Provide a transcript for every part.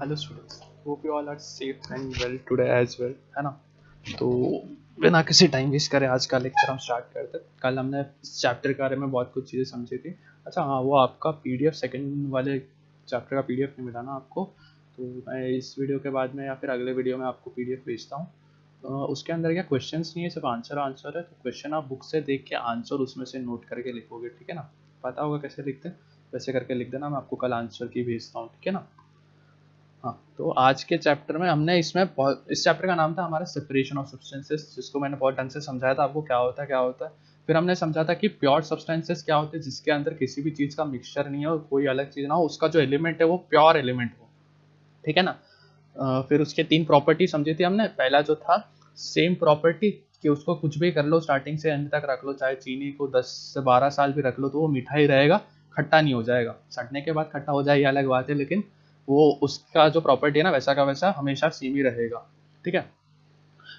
Hello students, hope you all are safe and well today as well, है ना। तो बिना किसी टाइम वेस्ट करे आज का लेक्चर हम स्टार्ट करते हैं। कल हमने इस चैप्टर के बारे में बहुत कुछ चीज़ें समझी थी। अच्छा हाँ, वो आपका पीडीएफ सेकंड वाले चैप्टर का पीडीएफ नहीं मिला ना आपको, तो मैं इस वीडियो के बाद में या फिर अगले वीडियो में आपको पीडीएफ भेजता हूँ। उसके अंदर क्या क्वेश्चंस नहीं है, सिर्फ आंसर है। तो क्वेश्चन आप बुक से देख के आंसर उसमें से नोट करके लिखोगे, ठीक है ना। पता होगा कैसे लिखते हैं, वैसे करके लिख देना। मैं आपको कल आंसर की भेजता हूँ, ठीक है ना। हाँ, तो आज के चैप्टर में हमने इस चैप्टर का नाम था हमारा सेपरेशन ऑफ सब्सटेंसेस, जिसको मैंने बहुत ढंग से समझाया था आपको क्या होता है। फिर हमने समझा था कि प्योर सब्सटेंसेस क्या होते हैं, जिसके अंदर किसी भी चीज़ का मिक्सचर नहीं हो, कोई अलग चीज़ ना हो, उसका जो एलिमेंट है वो प्योर एलिमेंट हो, ठीक है ना। फिर उसके 3 प्रॉपर्टी समझी थी हमने। पहला जो था सेम प्रॉपर्टी, कि उसको कुछ भी कर लो, स्टार्टिंग से एंड तक रख लो, चाहे चीनी को 10 से 12 साल भी रख लो तो वो मीठा ही रहेगा, खट्टा नहीं हो जाएगा। सड़ने के बाद खट्टा हो जाए ये अलग बात है, लेकिन वो उसका जो प्रॉपर्टी है ना, वैसा का वैसा हमेशा सेम ही रहेगा, ठीक है।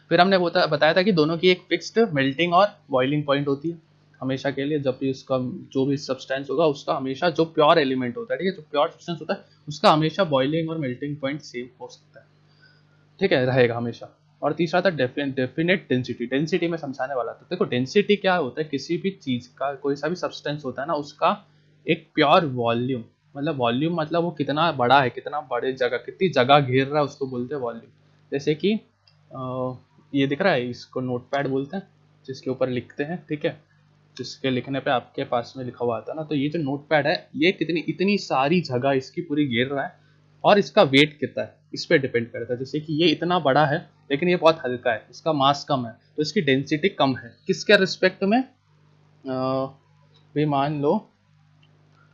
फिर हमने बताया था कि दोनों की एक फिक्स्ड मेल्टिंग और बॉइलिंग पॉइंट होती है हमेशा के लिए। जब भी उसका जो भी सब्सटेंस होगा, उसका हमेशा जो प्योर एलिमेंट होता है, ठीक है, जो प्योर सब्सटेंस होता है उसका हमेशा बॉइलिंग और मेल्टिंग पॉइंट सेम हो सकता है, ठीक है, रहेगा हमेशा। और तीसरा था डेफिनेट डेंसिटी। डेंसिटी में समझाने वाला था। देखो डेंसिटी क्या होता है, किसी भी चीज का, कोई सा भी सब्सटेंस होता है ना, उसका एक प्योर वॉल्यूम, मतलब वॉल्यूम मतलब वो कितना बड़ा है, कितना बड़े जगह, कितनी जगह घेर रहा है, उसको बोलते हैं वॉल्यूम। जैसे कि ये दिख रहा है, इसको नोटपैड बोलते हैं, जिसके ऊपर लिखते हैं, ठीक है, जिसके लिखने पे आपके पास में लिखा हुआ आता है ना। तो ये जो नोटपैड है, ये कितनी इतनी सारी जगह इसकी पूरी घेर रहा है, और इसका वेट कितना है इस पर डिपेंड करता है। जैसे कि ये इतना बड़ा है लेकिन ये बहुत हल्का है, इसका मास कम है, तो इसकी डेंसिटी कम है। किसके रिस्पेक्ट में? भी मान लो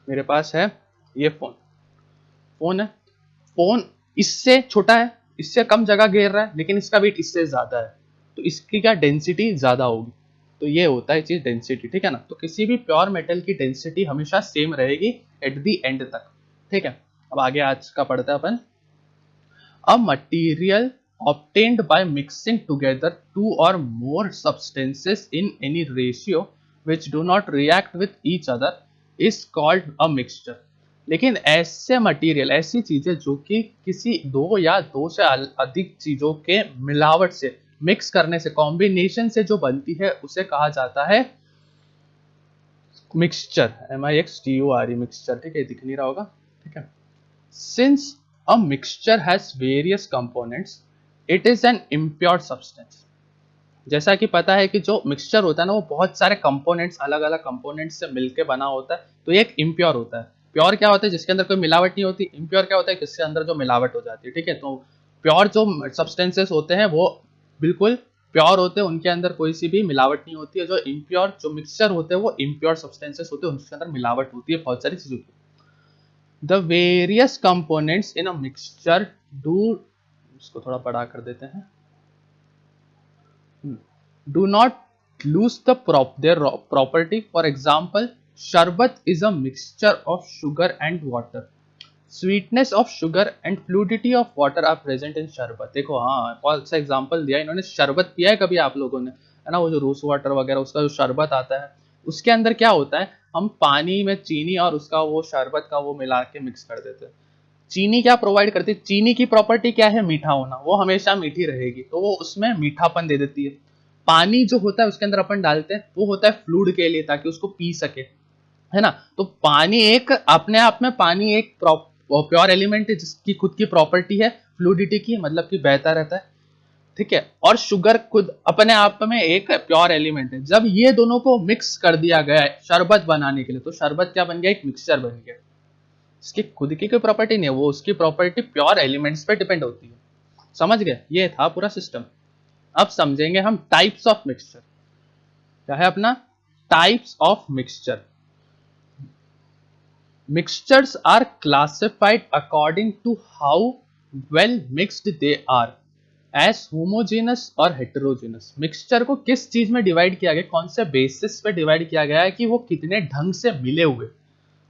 मेरे पास है ये फोन है। फोन इससे छोटा है, इससे कम जगह घेर रहा है, लेकिन इसका वेट इससे ज्यादा है, तो इसकी क्या डेंसिटी ज्यादा होगी। तो ये होता है चीज डेंसिटी, ठीक है ना। तो किसी भी प्योर मेटल की डेंसिटी हमेशा सेम रहेगी एट द एंड तक, ठीक है। अब आगे आज का पढ़ते हैं अपन। A material obtained by mixing together two or more substances in any ratio which do not react with each other is called a mixture। लेकिन ऐसे मटेरियल, ऐसी चीजें जो कि किसी दो या दो से अधिक चीजों के मिलावट से, मिक्स करने से, कॉम्बिनेशन से जो बनती है, उसे कहा जाता है मिक्सचर। MIXTURE, मिक्सचर, ठीक है, दिख नहीं रहा होगा, ठीक है। Since a mixture has various components, it is an impure substance। जैसा कि पता है कि जो मिक्सचर होता है ना, वो बहुत सारे कंपोनेंट्स, अलग अलग कंपोनेंट्स से मिलकर बना होता है, तो ये एक इम्प्योर होता है। प्योर क्या होता है? जिसके अंदर कोई मिलावट नहीं होती। इम्प्योर क्या होता है? जिसके अंदर जो मिलावट हो जाती है, ठीक है। तो प्योर जो सब्सटेंसेस होते हैं वो बिल्कुल प्योर होते हैं, उनके अंदर कोई सी भी मिलावट नहीं होती है। जो इम्प्योर जो मिक्सचर होते हैं वो इम्प्योर सब्सटेंसेस होते हैं, उनके अंदर मिलावट होती है बहुत सारी चीजों की। The various components in a mixture do, इसको थोड़ा बड़ा कर देते हैं, do not lose their property। For example, शरबत is a mixture of sugar and water। Sweetness of sugar and fluidity of water are present in शरबत। देखो हाँ, कौन सा एग्जाम्पल दिया इन्होंने। शरबत पिया है कभी आप लोगों ने, है ना, वो जो रोज वाटर वगैरह उसका जो शरबत आता है, उसके अंदर क्या होता है, हम पानी में चीनी और उसका वो शरबत का वो मिला के मिक्स कर देते हैं। चीनी क्या प्रोवाइड करती है? चीनी की प्रॉपर्टी क्या है? मीठा होना, वो हमेशा मीठी रहेगी, तो वो उसमें मीठापन दे देती है। पानी जो होता है उसके अंदर अपन डालते हैं, वो होता है फ्लूइड के लिए, ताकि उसको पी सके, है ना। तो पानी एक अपने आप में, पानी एक प्योर एलिमेंट है, जिसकी खुद की प्रॉपर्टी है फ्लूइडिटी की, मतलब कि बहता रहता है, ठीक है। और शुगर खुद अपने आप में एक प्योर एलिमेंट है। जब ये दोनों को मिक्स कर दिया गया है शरबत बनाने के लिए, तो शरबत क्या बन गया? एक मिक्सचर बन गया। इसकी खुद की कोई प्रॉपर्टी नहीं है, वो उसकी प्रॉपर्टी प्योर एलिमेंट्स पे डिपेंड होती है। समझ गए? ये था पूरा सिस्टम। अब समझेंगे हम टाइप्स ऑफ मिक्सचर। क्या है अपना? Types of mixture. Mixtures are classified according to how well mixed they are, as homogeneous और heterogeneous। मिक्सचर को किस चीज में डिवाइड किया गया, कौन से बेसिस पे डिवाइड किया गया है, कि वो कितने ढंग से मिले हुए,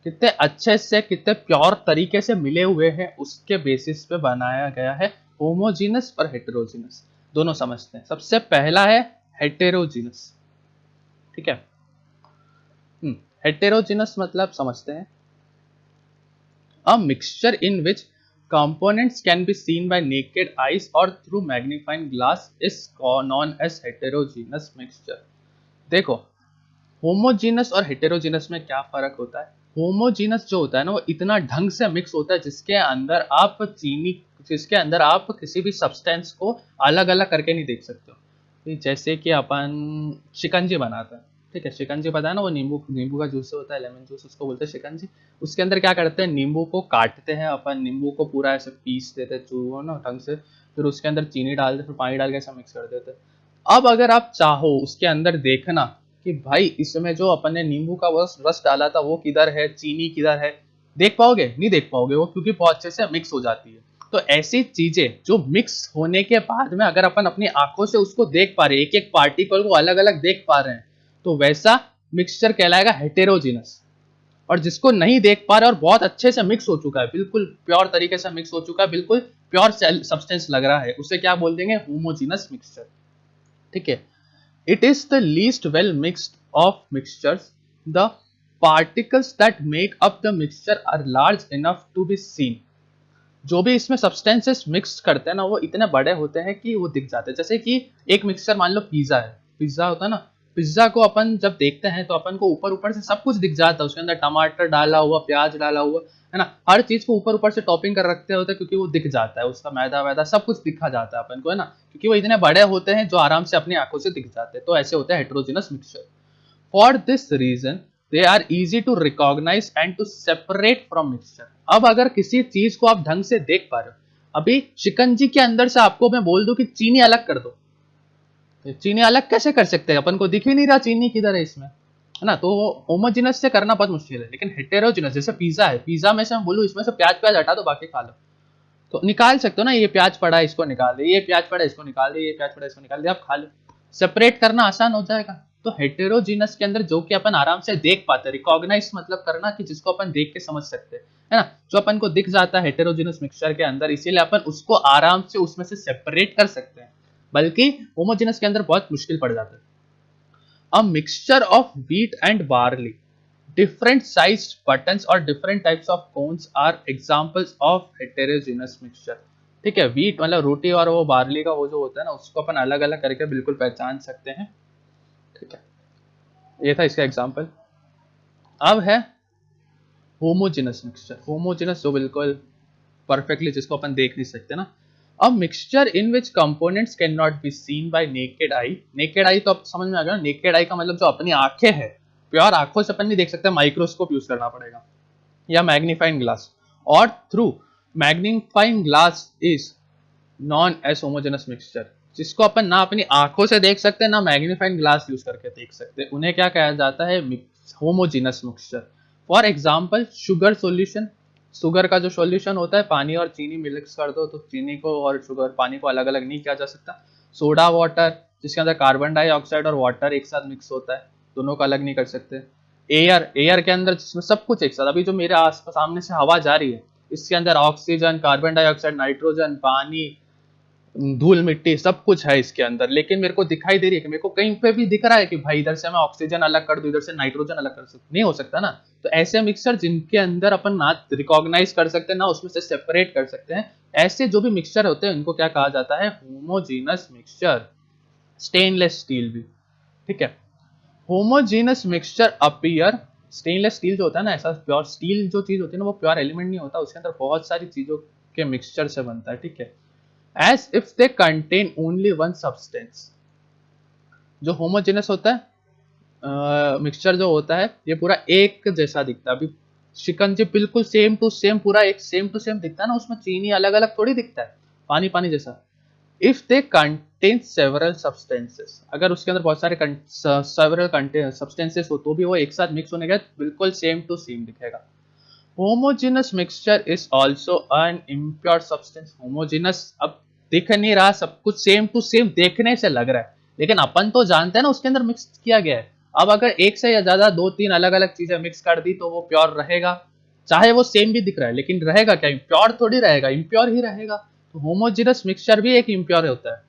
कितने अच्छे से, कितने प्योर तरीके से मिले हुए हैं, उसके बेसिस पे बनाया गया है। होमोजीनस और हेटेरोजीनस दोनों समझते हैं। सबसे पहला है हेटेरोजीनस, ठीक है। हेटेरोजीनस मतलब समझते हैं, a mixture in which components can be seen by naked eyes or through magnifying glass is known as heterogeneous mixture। देखो, होमोजीनस और हेटेरोजीनस में क्या फर्क होता है? होमोजीनस जो होता है ना वो इतना ढंग से मिक्स होता है जिसके अंदर आप किसी भी सब्सटेंस को अलग अलग करके नहीं देख सकते हो। जैसे कि अपन शिकंजी बनाते हैं, ठीक है, शिकंजी पता है ना, वो नींबू नींबू का जूस होता है, लेमन जूस उसको बोलते हैं शिकंजी। उसके अंदर क्या करते हैं, नींबू को काटते हैं अपन, नींबू को पूरा ऐसे पीस देते हैं चूहो ना ढंग से, फिर उसके अंदर चीनी डालते, फिर पानी डाल के ऐसा मिक्स कर देते हैं। अब अगर आप चाहो उसके अंदर देखना कि भाई इसमें जो अपन ने नींबू का रस डाला था वो किधर है, चीनी किधर है, देख पाओगे? नहीं देख पाओगे, वो क्योंकि बहुत अच्छे से मिक्स हो जाती है। तो ऐसी चीजें जो मिक्स होने के बाद में अगर अपन अपनी आंखों से उसको देख पा रहे हैं, एक एक पार्टिकल को अलग अलग देख पा रहे हैं, तो वैसा मिक्सचर कहलाएगा हेटेरोजीनस। और जिसको नहीं देख पा रहे और बहुत अच्छे से मिक्स हो चुका है, बिल्कुल प्योर तरीके से मिक्स हो चुका है, बिल्कुल प्योर सब्सटेंस लग रहा है, उसे क्या बोल देंगे? Homogeneous mixture. ठीक है। It is the least well mixed of mixtures. The particles that make up the mixture are large enough to be seen. जो भी इसमें सब्सटेंसेस मिक्स करते हैं ना वो इतने बड़े होते हैं कि वो दिख जाते हैं। जैसे कि एक मिक्सचर मान लो पिज्जा है, पिज्जा होता है ना, पिज्जा को अपन जब देखते हैं तो अपन को ऊपर ऊपर से सब कुछ दिख जाता है, उसके अंदर टमाटर डाला हुआ, प्याज डाला हुआ है ना, हर चीज को ऊपर ऊपर से टॉपिंग कर रखते होते हैं क्योंकि वो दिख जाता है, उसका मैदा वैदा सब कुछ दिखा जाता है अपन को, है ना, क्योंकि वो इतने बड़े होते हैं जो आराम से अपनी आंखों से दिख जाते हैं। तो ऐसे होते हैं heterogeneous mixture. For this reason they are easy to recognise and to separate from mixture. अब अगर किसी चीज को आप ढंग से देख पा रहे हो, अभी शिकंजी के अंदर से आपको मैं बोल दूं कि चीनी अलग कर दो, चीनी अलग कैसे कर सकते हैं? अपन को दिख ही नहीं रहा चीनी किधर है इसमें, है ना। तो होमोजिनस से करना बहुत मुश्किल है, लेकिन हेटेरोजिनस जैसे पिज्जा है, पिज्जा में से हम बोलूं इसमें से प्याज प्याज हटा दो बाकी खा लो, तो निकाल सकते हो ना, ये प्याज पड़ा है इसको निकाल दे, ये प्याज पड़ा है इसको निकाल दे, ये प्याज पड़ा है इसको निकाल दे, आप खा लो, सेपरेट करना आसान हो जाएगा। तो हेटेरोजीनस के अंदर जो कि अपन आराम से देख पाते हैं, रिकॉग्नाइज मतलब करना कि जिसको अपन देख के समझ सकते हैं, है ना, जो अपन को दिख जाता है हेटेरोजीनस मिक्सचर के अंदर, इसीलिए अपन उसको आराम से उसमें से सेपरेट कर सकते हैं, बल्कि होमोजीनस के अंदर बहुत मुश्किल पड़ जाता है। A mixture of wheat and barley, different sized buttons or different types of cones are examples of heterogeneous mixture। ठीक है, व्हीट मतलब रोटी और वो बार्ली का वो जो होता है ना उसको अपन अलग अलग करके बिल्कुल पहचान सकते हैं। ठीक है, ये था इसका एग्जाम्पल। अब है होमोजेनस मिक्सचर। होमोजेनस जो बिल्कुल परफेक्टली जिसको अपन देख नहीं सकते ना। अब mixture in which components can not be seen bye naked eye. Naked eye तो अब समझ में आ गया ना, नेकेड आई का मतलब जो अपनी आंखें है, प्योर आंखों से अपन नहीं देख सकते, माइक्रोस्कोप यूज करना पड़ेगा या मैग्नीफाइंग ग्लास, और through magnifying glass is known as homogeneous mixture. जिसको अपन ना अपनी आंखों से देख सकते ना मैग्नीफाइंग ग्लास यूज करके देख सकते, उन्हें क्या कहा जाता है? Homogeneous mixture. For example sugar solution. Sugar का जो सॉल्यूशन होता है, पानी और चीनी मिक्स कर दो तो चीनी को और शुगर पानी को अलग अलग नहीं किया जा सकता। सोडा वाटर जिसके अंदर कार्बन डाइऑक्साइड और वाटर एक साथ मिक्स होता है, दोनों को अलग नहीं कर सकते। एयर, एयर के अंदर जिसमें सब कुछ एक साथ, अभी जो मेरे आस सामने से हवा जा रही है इसके अंदर ऑक्सीजन, कार्बन डाइऑक्साइड, नाइट्रोजन, पानी, धूल मिट्टी सब कुछ है इसके अंदर, लेकिन मेरे को दिखाई दे रही है कि मेरे को कहीं पे भी दिख रहा है कि भाई इधर से मैं ऑक्सीजन अलग कर दूं, इधर से नाइट्रोजन अलग कर सकता, नहीं हो सकता ना। तो ऐसे मिक्सचर जिनके अंदर अपन ना रिकॉग्नाइज कर सकते हैं ना उसमें से सेपरेट कर सकते हैं, ऐसे जो भी मिक्सचर होते हैं उनको क्या कहा जाता है? Homogeneous mixture. स्टेनलेस स्टील भी, ठीक है। Homogeneous mixture appear, stainless steel जो होता है ना, ऐसा प्योर स्टील जो चीज होती है ना वो प्योर एलिमेंट नहीं होता, उसके अंदर बहुत सारी चीजों के मिक्सचर से बनता है, ठीक है। as if they contain only one substance। जो होमोजेनस होता है मिक्सचर जो होता है ये पूरा एक जैसा दिखता है। अभी शिकंजी बिल्कुल सेम टू सेम, पूरा एक सेम टू सेम दिखता है ना, उसमें चीनी अलग अलग थोड़ी दिखता है, पानी पानी जैसा। If they contain several substances, अगर उसके अंदर बहुत सारे सेवरल सब्सटेंसेस हो तो भी वो एक साथ मिक्स होने के बाद बिल्कुल सेम टू सेम दिखेगा। Homogeneous mixture is also an impure substance. Homogeneous अब दिख नहीं रहा, सब कुछ सेम टू सेम देखने से लग रहा है, लेकिन अपन तो जानते हैं ना उसके अंदर मिक्स किया गया है। अब अगर एक से या ज्यादा दो तीन अलग अलग चीजें मिक्स कर दी तो वो प्योर रहेगा, चाहे वो सेम भी दिख रहा है, लेकिन रहेगा क्या? प्योर थोड़ी रहेगा, इम्प्योर ही रहेगा। तो होमोजेनस मिक्सचर भी एक इम्प्योर होता है।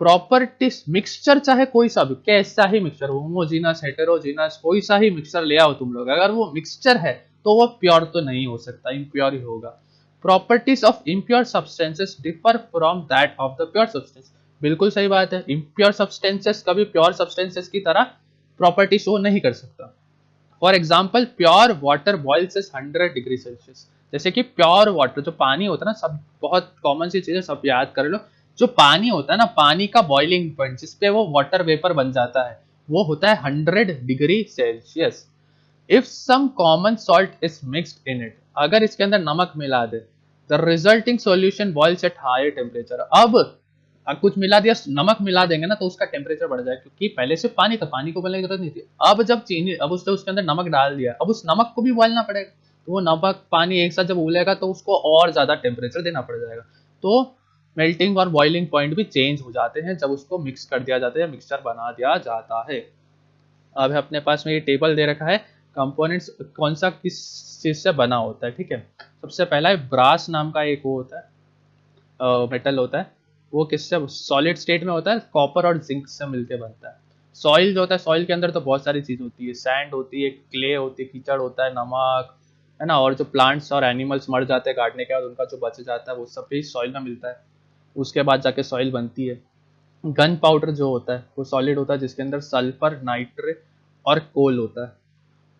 प्रॉपर्टीज मिक्सचर चाहे कोई सा भी, कैसा ही मिक्सचर, होमोजीनस, हेटेरोजीनस, कोई सा ही मिक्सचर ले आओ तुम लोग, अगर वो मिक्सचर है तो वो प्योर तो नहीं हो सकता, इम्प्योर ही होगा। Properties of impure substances differ from that of the pure substance. बिल्कुल सही बात है, इम्प्योर सब्सटेंसेस कभी प्योर सब्सटेंसेस की तरह प्रॉपर्टी शो नहीं कर सकता। For example pure water boils is 100 degree Celsius. जैसे कि प्योर वाटर जो पानी होता है ना, सब बहुत कॉमन सी चीजें सब याद कर लो। जो पानी होता है ना, पानी का बॉइलिंग पॉइंट जिसपे वो वाटर वेपर बन जाता है, वो होता है 100 degree Celsius. If some common salt is mixed in it, अगर इसके अंदर नमक मिला दे, the resulting solution boils at higher temperature. अब कुछ मिला दिया, नमक मिला देंगे ना तो उसका टेम्परेचर बढ़ जाएगा, क्योंकि पहले से पानी था, पानी को बोलने की जरूरत नहीं थी। अब जब चीनी, अब उसने उसके अंदर नमक डाल दिया, अब उस नमक को भी उबालना पड़ेगा, तो वो नमक पानी एक साथ जब उबलेगा तो उसको और ज्यादा टेम्परेचर देना पड़ जाएगा। तो मेल्टिंग और बॉइलिंग पॉइंट भी चेंज हो जाते हैं जब उसको मिक्स कर दिया जाता है, मिक्सचर बना दिया जाता है। अब अपने पास में ये टेबल दे रखा है, कंपोनेंट्स कौन सा किस चीज से बना होता है, ठीक है। सबसे पहला है ब्रास नाम का एक वो होता है, मेटल होता है। वो किससे, सॉलिड स्टेट में होता है, कॉपर और जिंक से मिलके बनता है। सॉइल जो होता है, सॉइल के अंदर तो बहुत सारी चीज होती है, सैंड होती है, क्ले होती है, कीचड़ होता है, नमक है ना, और जो प्लांट्स और एनिमल्स मर जाते हैं काटने के बाद, उनका जो बच जाता है वो सब भी सॉइल में मिलता है। उसके बाद जाके सॉइल बनती है। गन पाउडर जो होता है वो सॉलिड होता है, जिसके अंदर सल्फर, नाइट्रेट और कोल होता है।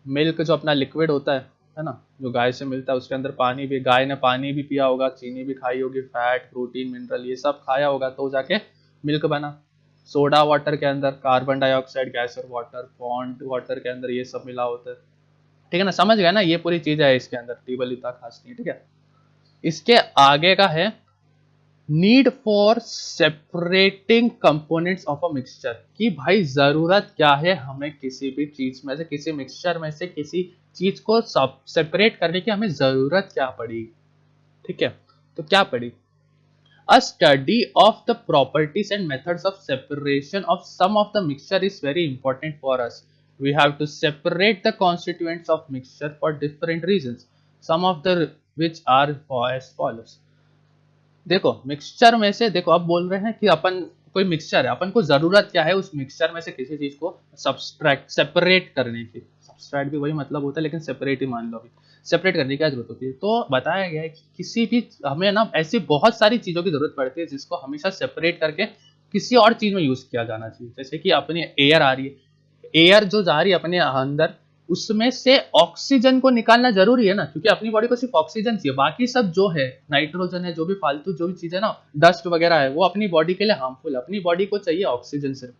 मिल्क जो अपना लिक्विड होता है ना, जो गाय से मिलता है, उसके अंदर पानी भी, गाय ने पानी भी पिया होगा, चीनी भी खाई होगी, फैट, प्रोटीन, मिनरल ये सब खाया होगा, तो जाके मिल्क बना। सोडा वाटर के अंदर कार्बन डाइऑक्साइड गैस और वाटर, पॉन्ड वाटर के अंदर ये सब मिला होता है, ठीक है ना, समझ गया ना, ये पूरी चीज है इसके अंदर, टेबल इतना खास नहीं, ठीक है। इसके आगे का है need for separating components of a mixture, कि भाई जरूरत क्या है हमें किसी भी चीज में से, किसी मिक्सचर में से किसी चीज को सेपरेट करने की हमें जरूरत क्या पड़ी, ठीक है। तो क्या पड़ी, a study of the properties and methods of separation of some of the mixture is very important for us. We have to separate the constituents of mixture for different reasons, some of the which are as follows। देखो mixture में से, देखो अब बोल रहे हैं कि अपन कोई मिक्सचर है, अपन को जरूरत क्या है उस मिक्सचर में से किसी चीज को सब्सट्रैक्ट, सेपरेट करने की। सब्सट्रैक्ट भी वही मतलब होता है, लेकिन सेपरेट ही मान लो, अभी सेपरेट करने की क्या जरूरत होती है। तो बताया गया है कि किसी भी, हमें ना ऐसी बहुत सारी चीजों की जरूरत पड़ती है जिसको हमेशा सेपरेट करके किसी और चीज में यूज किया जाना चाहिए। जैसे कि अपनी एयर आ रही है, एयर जो जा रही है अपने अंदर, उसमें से ऑक्सीजन को निकालना जरूरी है ना, क्योंकि अपनी बॉडी को सिर्फ ऑक्सीजन चाहिए, बाकी सब जो है नाइट्रोजन है, जो भी फालतू जो भी चीज है ना, डस्ट वगैरह है, वो अपनी बॉडी के लिए हार्मफुल है, अपनी बॉडी को चाहिए ऑक्सीजन सिर्फ।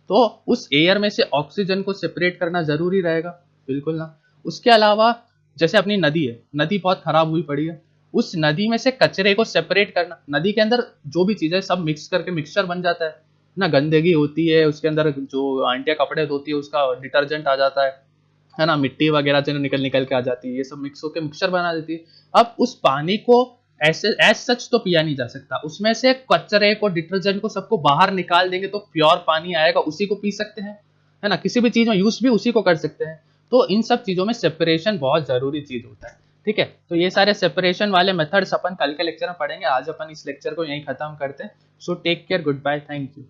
तो उस एयर में से ऑक्सीजन को सेपरेट करना जरूरी रहेगा, बिल्कुल ना। उसके अलावा जैसे अपनी नदी है, नदी बहुत खराब हुई पड़ी है, उस नदी में से कचरे को सेपरेट करना, नदी के अंदर जो भी चीजें सब मिक्स करके मिक्सचर बन जाता है ना, गंदगी होती है उसके अंदर, जो आंटियां कपड़े धोती है उसका डिटर्जेंट आ जाता है ना, मिट्टी वगैरह जो निकल निकल के आ जाती है, ये सब मिक्स होकर मिक्सचर बना देती है। अब उस पानी को ऐसे एज सच तो पिया नहीं जा सकता, उसमें से कचरे को, डिटर्जेंट को, सबको बाहर निकाल देंगे तो प्योर पानी आएगा, उसी को पी सकते हैं, है ना, किसी भी चीज में यूज भी उसी को कर सकते हैं। तो इन सब चीजों में सेपरेशन बहुत जरूरी चीज होता है, ठीक है। तो ये सारे सेपरेशन वाले मेथड्स अपन कल के लेक्चर में पढ़ेंगे, आज अपन इस लेक्चर को यहीं खत्म करते हैं। So take care, goodbye, thank you.